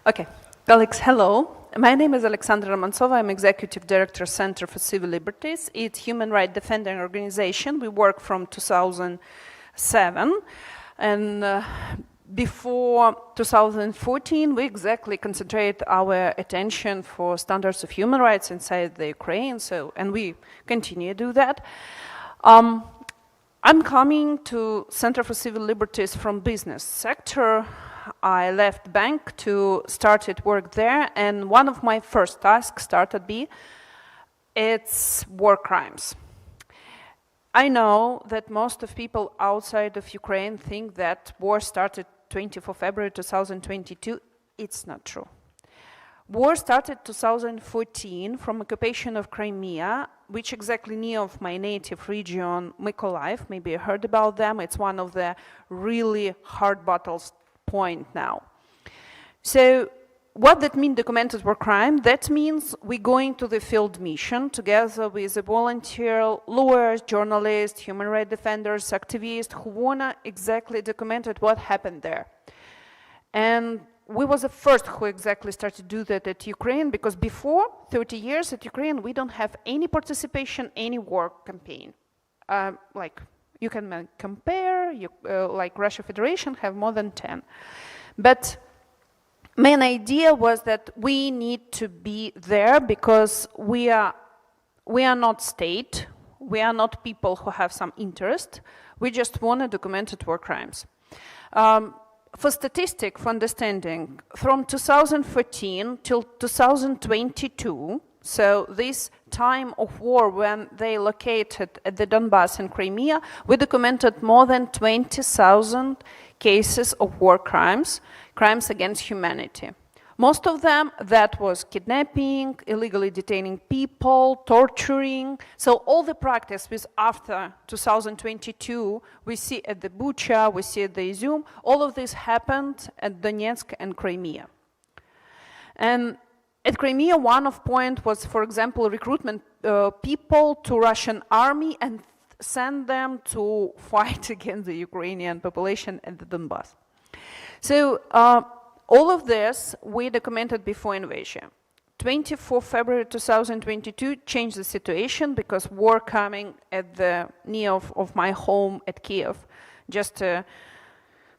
Okay, colleagues, hello. My name is Alexandra Romantsova. I'm Executive Director, Center for Civil Liberties. It's a human rights defending organization. We work from 2007. And before 2014, we exactly concentrate our attention for standards of human rights inside the Ukraine. And we continue to do that. I'm coming to Center for Civil Liberties from business sector. I left bank to started work there, and one of my first tasks started it's war crimes. I know that most of people outside of Ukraine think that war started 24 February 2022. It's not true. War started 2014 from occupation of Crimea, which exactly near of my native region, Mykolaiv. Maybe you heard about them. It's one of the really hard battles point now. So what that means, documented war crime? That means we're going to the field mission together with the volunteer lawyers, journalists, human rights defenders, activists who wanna exactly document what happened there. And we was the first who exactly started to do that at Ukraine, because before 30 years at Ukraine, we don't have any participation, any war campaign. Like you can compare, like Russia Federation have more than 10. But main idea was that we need to be there because we are not state, we are not people who have some interest, we just want to document war crimes. For statistics, for understanding, from 2014 till 2022, so this time of war when they located at the Donbass and Crimea, we documented more than 20,000 cases of war crimes, crimes against humanity. Most of them, that was kidnapping, illegally detaining people, torturing. So all the practice with after 2022, we see at the Bucha, we see at the Izum, all of this happened at Donetsk and Crimea. And at Crimea, one of point was, for example, recruitment people to Russian army and send them to fight against the Ukrainian population at the Donbass. So all of this we documented before invasion. 24 February 2022 changed the situation because war coming at the near of my home at Kiev. Just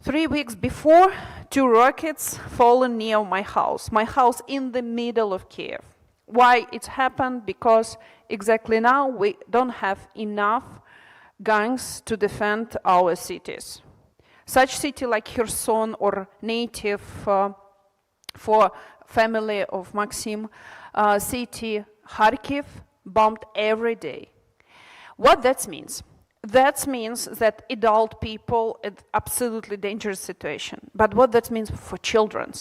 3 weeks before, 2 rockets fallen near my house in the middle of Kiev. Why it happened? Because exactly now we don't have enough guns to defend our cities. Such city like Kherson or native for family of Maxim city Kharkiv bombed every day. What that means? That means that adult people in absolutely dangerous situation. But what that means for children?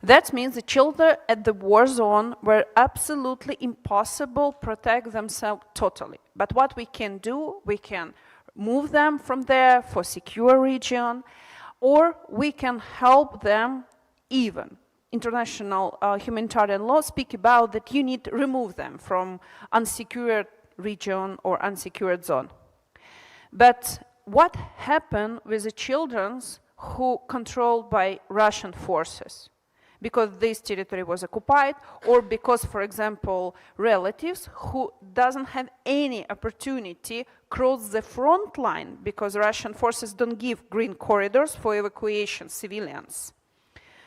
That means the children at the war zone were absolutely impossible protect themselves totally. But what we can do, we can move them from there for secure region, or we can help them even. International humanitarian law speak about that you need to remove them from unsecured region or unsecured zone. But what happened with the children who controlled by Russian forces? Because this territory was occupied, or because, for example, relatives who doesn't have any opportunity cross the front line because Russian forces don't give green corridors for evacuation civilians.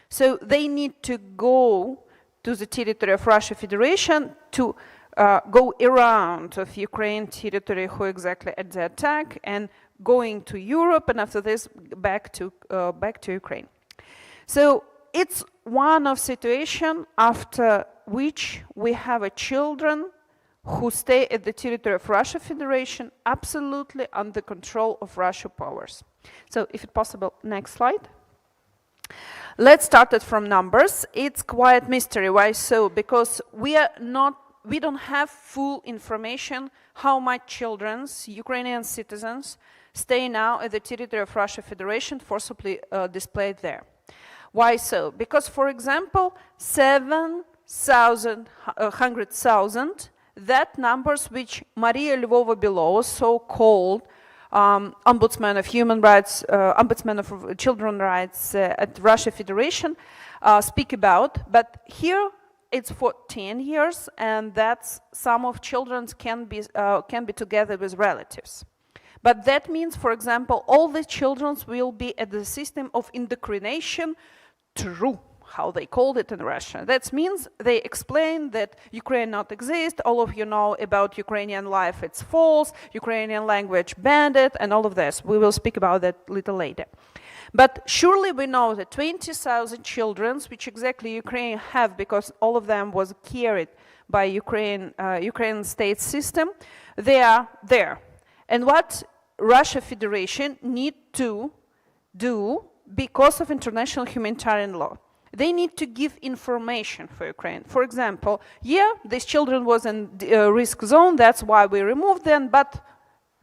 So they need to go to the territory of Russia Federation to go around of Ukraine territory who exactly at the attack and going to Europe, and after this back to Ukraine. So it's one of situation after which we have a children who stay at the territory of Russia Federation absolutely under control of Russian powers. So if it's possible, next slide. Let's start it from numbers. It's quite mystery. Why so? Because we don't have full information how much children, Ukrainian citizens, stay now at the territory of Russia Federation forcibly displayed there. Why so? Because, for example, 100,000, that numbers which Maria Lvova-Belova, so-called ombudsman of human rights, ombudsman of children's rights at Russia Federation, speak about, but here it's for 10 years, and that's some of children can be together with relatives. But that means, for example, all the children will be at the system of indoctrination through, how they called it in Russia. That means they explain that Ukraine not exist, all of you know about Ukrainian life, it's false, Ukrainian language banned it, and all of this. We will speak about that a little later. But surely we know that 20,000 children, which exactly Ukraine have, because all of them was carried by Ukrainian state system, they are there. And what Russia Federation need to do because of international humanitarian law? They need to give information for Ukraine. For example, yeah, these children was in the risk zone, that's why we removed them, but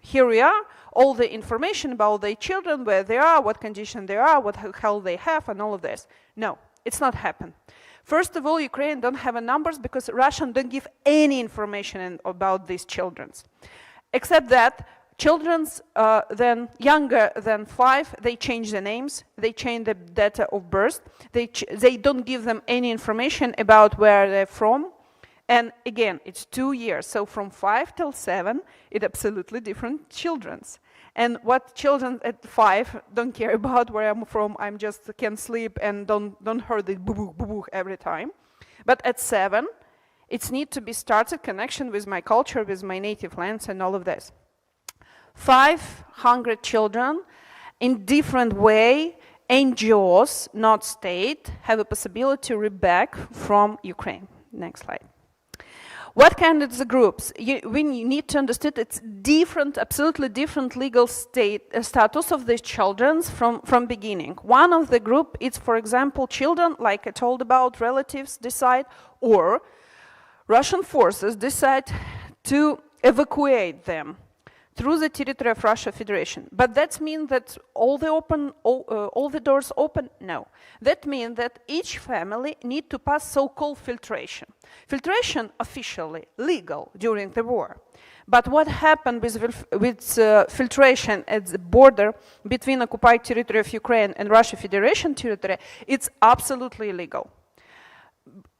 here we are, all the information about the children, where they are, what condition they are, what health they have, and all of this. No, it's not happened. First of all, Ukraine don't have a numbers because Russian don't give any information about these children. Except that children's then younger than 5, they change the names, they change the data of birth, they don't give them any information about where they're from. And again, it's 2 years, so from 5 till 7, it's absolutely different children's. And what children at 5 don't care about where I'm from, I'm just can sleep and don't hear the boo boo every time. But at 7, it's need to be started connection with my culture, with my native lands and all of this. 500 children in different way, NGOs, not state, have a possibility to read back from Ukraine. Next slide. What kind of the groups? We need to understand it's different, absolutely different legal status of these children from beginning. One of the group is, for example, children, like I told about, relatives decide, or Russian forces decide to evacuate them through the territory of Russia Federation. But that means that all the doors open? No. That means that each family need to pass so-called filtration. Filtration officially legal during the war. But what happened with filtration at the border between occupied territory of Ukraine and Russia Federation territory, it's absolutely illegal.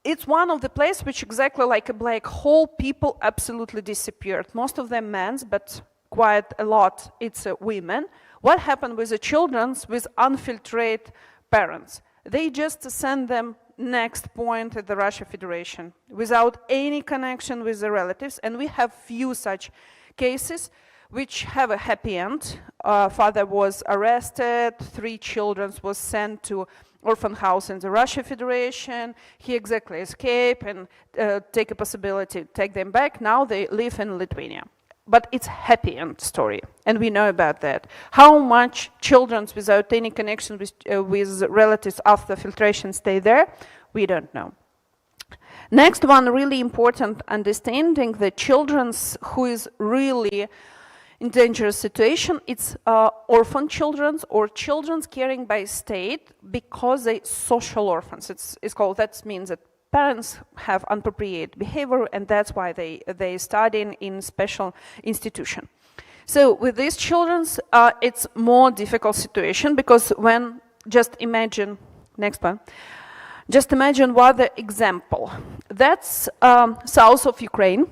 It's one of the places which exactly like a black hole, people absolutely disappeared. Most of them men, but quite a lot it's women. What happened with the children with unfiltrated parents? They just send them next point at the Russia Federation without any connection with the relatives, and we have few such cases which have a happy end. Father was arrested, 3 children was sent to orphan house in the Russia Federation. He exactly escaped and take a possibility to take them back. Now they live in Lithuania. But it's happy end story, and we know about that. How much children without any connection with relatives after filtration stay there, we don't know. Next one, really important understanding the children who is really in dangerous situation, it's orphan children or children caring by state because they social orphans. It's called, that means that parents have inappropriate behavior, and that's why they study in special institution. So with these children, it's more difficult situation because when, just imagine, next one, just imagine what the example. That's south of Ukraine.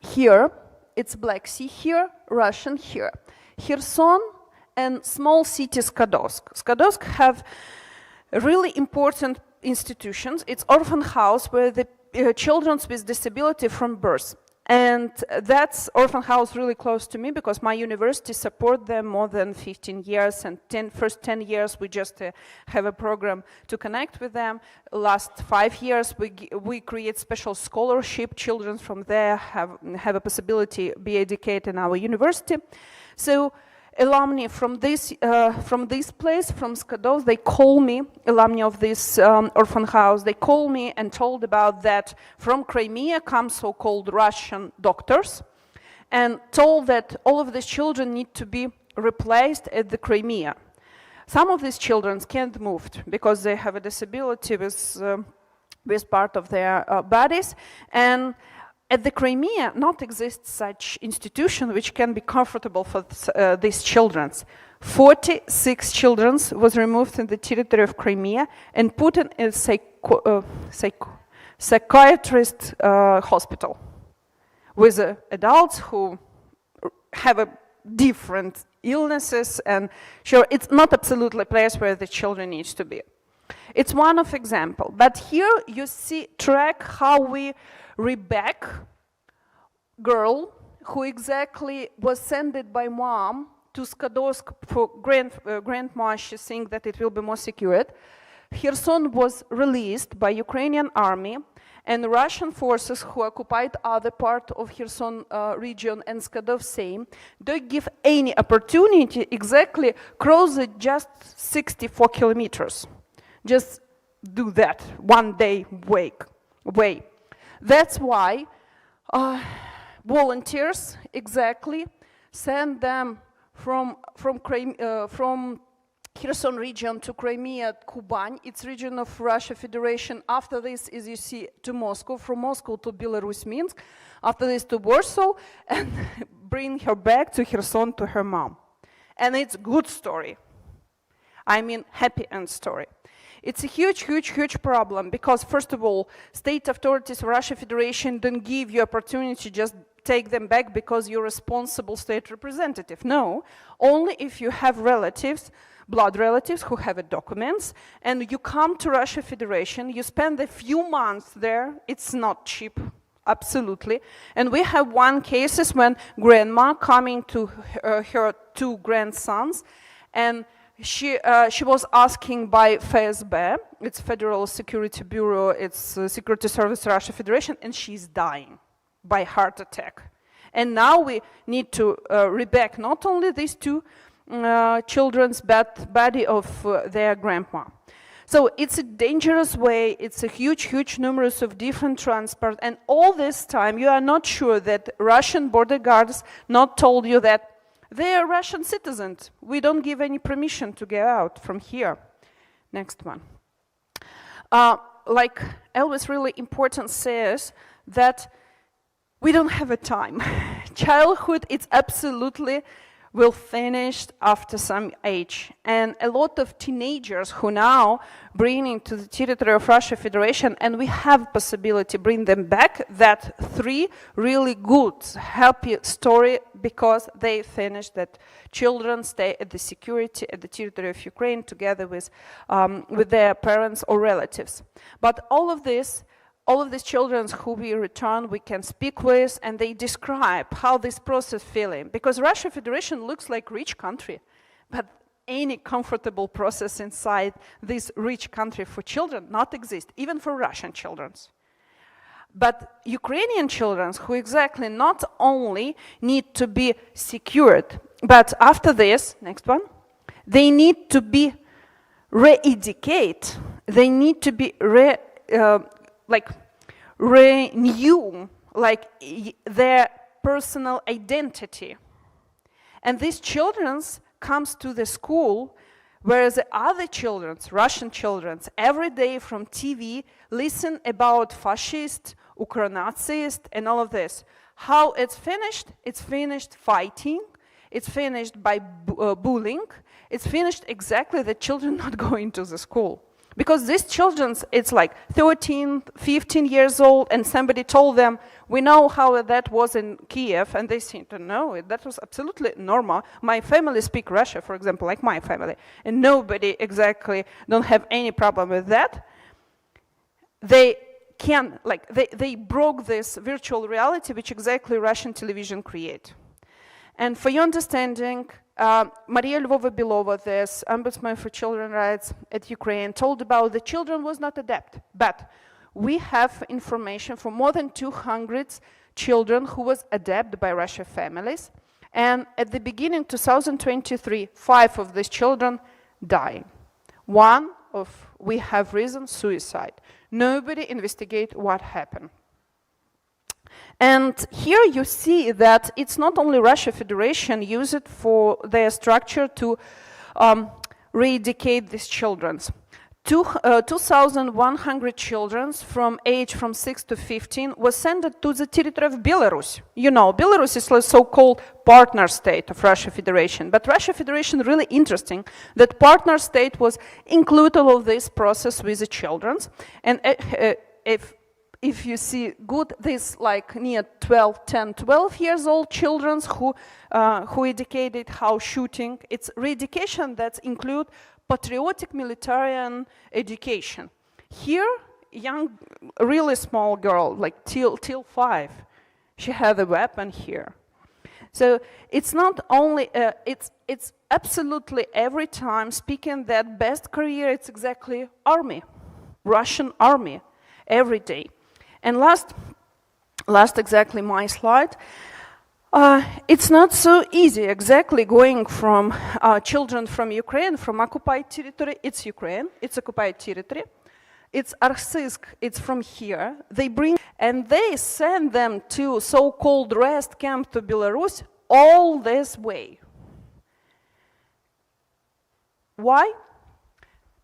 Here, it's Black Sea here, Russian here. Kherson and small city Skadovsk. Skadovsk have really important institutions. It's orphan house where the children with disability from birth. And that's orphan house really close to me because my university support them more than 15 years, and first 10 years we just have a program to connect with them. Last 5 years we create special scholarship. Children from there have a possibility to be educated in our university. So alumni from this place, from Skadov, they call me, alumni of this orphan house, they call me and told about that from Crimea come so-called Russian doctors and told that all of these children need to be replaced at the Crimea. Some of these children can't move because they have a disability with part of their bodies, and at the Crimea, not exists such institution which can be comfortable for these children. 46 children was removed in the territory of Crimea and put in a psychiatrist hospital with adults who have different illnesses, and sure, it's not absolutely a place where the children need to be. It's one of example, but here you see track how we reback girl who exactly was sent by mom to Skadovsk for grandma. She thinks that it will be more secured. Kherson was released by Ukrainian army, and Russian forces who occupied other part of Kherson region and Skadov same, don't give any opportunity exactly cross it just 64 kilometers. Just do that one day way. That's why volunteers exactly send them from Kherson region to Crimea, Kuban, it's region of Russia Federation. After this, as you see, to Moscow, from Moscow to Belarus, Minsk. After this to Warsaw, and bring her back to Kherson to her mom. And it's a good story. I mean, happy end story. It's a huge problem because, first of all, state authorities of Russia Federation don't give you opportunity just take them back because you're responsible state representative. No, only if you have relatives, blood relatives who have documents, and you come to Russia Federation, you spend a few months there, it's not cheap, absolutely. And we have one cases when grandma coming to her two grandsons, and she was asking by FSB, it's Federal Security Bureau, it's Security Service Russia Federation, and she's dying by heart attack. And now we need to reback not only these two children's body of their grandma. So it's a dangerous way, it's a huge numerous of different transport, and all this time you are not sure that Russian border guards not told you that they are Russian citizens. We don't give any permission to get out from here. Next one. Like Elvis really important says that we don't have a time. Childhood, it's absolutely will finish after some age. And a lot of teenagers who now bring into the territory of Russia Federation, and we have possibility bring them back, that three really good, happy story because they finished that children stay at the security at the territory of Ukraine together with their parents or relatives. But all of these children who we return, we can speak with, and they describe how this process feeling. Because Russia Federation looks like rich country, but any comfortable process inside this rich country for children not exist, even for Russian children. But Ukrainian children who exactly not only need to be secured, but after this, next one, they need to be re-educated, they need to be renew their personal identity. And these children comes to the school, whereas the other children, Russian children, every day from TV listen about fascist, Ukronazist, and all of this. How it's finished? It's finished fighting. It's finished by bullying. It's finished exactly the children not going to the school. Because these children, it's like 13, 15 years old, and somebody told them, we know how that was in Kiev, and they seem to know it. That was absolutely normal. My family speak Russian, for example, like my family, and nobody exactly don't have any problem with that. They can, they broke this virtual reality which exactly Russian television create. And for your understanding, Maria Lvova-Belova, this ombudsman for children's rights at Ukraine, told about the children was not adept, but we have information for more than 200 children who was adopted by Russian families, and at the beginning 2023, 5 of these children died. One of, we have reason, suicide. Nobody investigate what happened. And here you see that it's not only Russia Federation use it for their structure to re-educate these children. 2,100 children from age from 6 to 15 were sent to the territory of Belarus. You know, Belarus is a so-called partner state of Russia Federation, but Russia Federation really interesting that partner state was included all of this process with the children. And if you see good, this like near 12 years old children who educated how shooting, it's re-education that include patriotic military education. Here, young, really small girl, like till 5, she had a weapon here. So it's not only, it's absolutely every time speaking that best career, it's exactly army, Russian army, every day. And last exactly my slide. It's not so easy exactly going from children from Ukraine, from occupied territory. It's Ukraine, it's occupied territory. It's Artsykh, it's from here. They bring, and they send them to so-called rest camp to Belarus all this way. Why?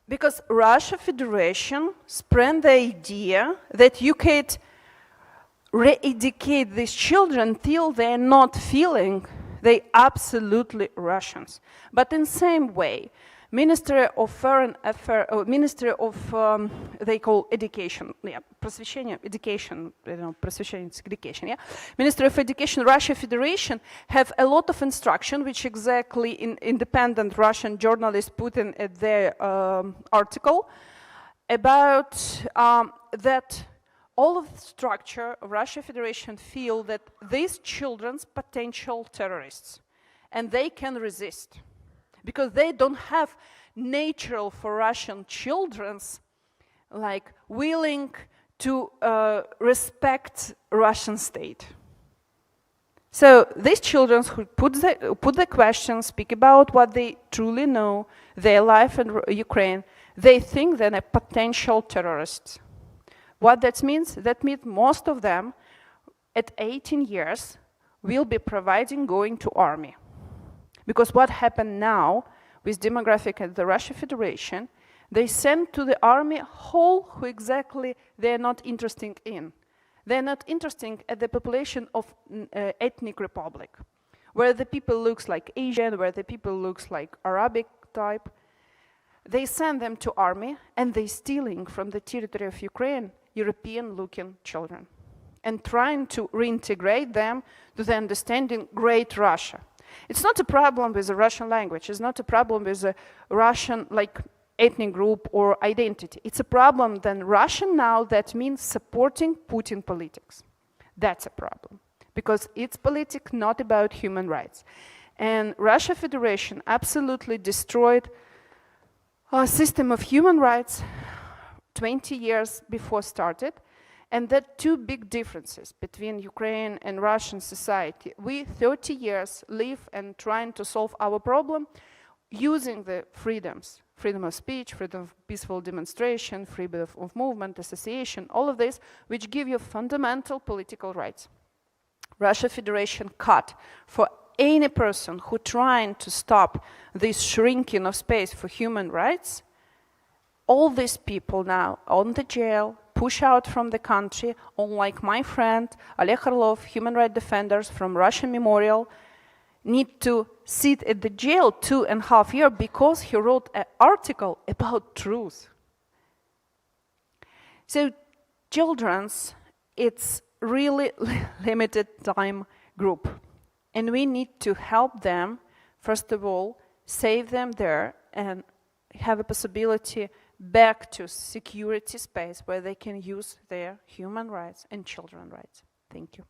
Because Russia Federation spread the idea that you could re-educate these children till they're not feeling they absolutely Russians. But in same way, Ministry of Foreign Affairs, Ministry of, they call education, yeah, просвещение, education, I don't know, просвещение, education, yeah. Ministry of Education, Russia Federation have a lot of instruction, which exactly independent Russian journalists put in at their article about that all of the structure of Russia Federation feel that these children's potential terrorists, and they can resist, because they don't have natural for Russian children's like willing to respect Russian state. So these children who put the questions, speak about what they truly know, their life in Ukraine, they think they're a potential terrorists. What that means? That means most of them at 18 years will be providing going to army. Because what happened now with demographic at the Russia Federation, they send to the army whole who exactly they're not interested in. They're not interested at the population of ethnic republic, where the people looks like Asian, where the people looks like Arabic type. They send them to army and they stealing from the territory of Ukraine European-looking children and trying to reintegrate them to the understanding great Russia. It's not a problem with the Russian language. It's not a problem with the Russian like ethnic group or identity. It's a problem then Russian now that means supporting Putin politics. That's a problem because it's politics not about human rights. And Russia Federation absolutely destroyed a system of human rights 20 years before started, and there are two big differences between Ukraine and Russian society. We 30 years live and trying to solve our problem using the freedoms, freedom of speech, freedom of peaceful demonstration, freedom of movement, association, all of this, which give you fundamental political rights. Russia Federation cut for any person who trying to stop this shrinking of space for human rights. All these people now on the jail, push out from the country, unlike my friend Oleg Orlov, human rights defenders from Russian Memorial, need to sit at the jail 2.5 years because he wrote an article about truth. So children's, it's really limited time group. And we need to help them, first of all, save them there and have a possibility back to security space where they can use their human rights and children's rights. Thank you.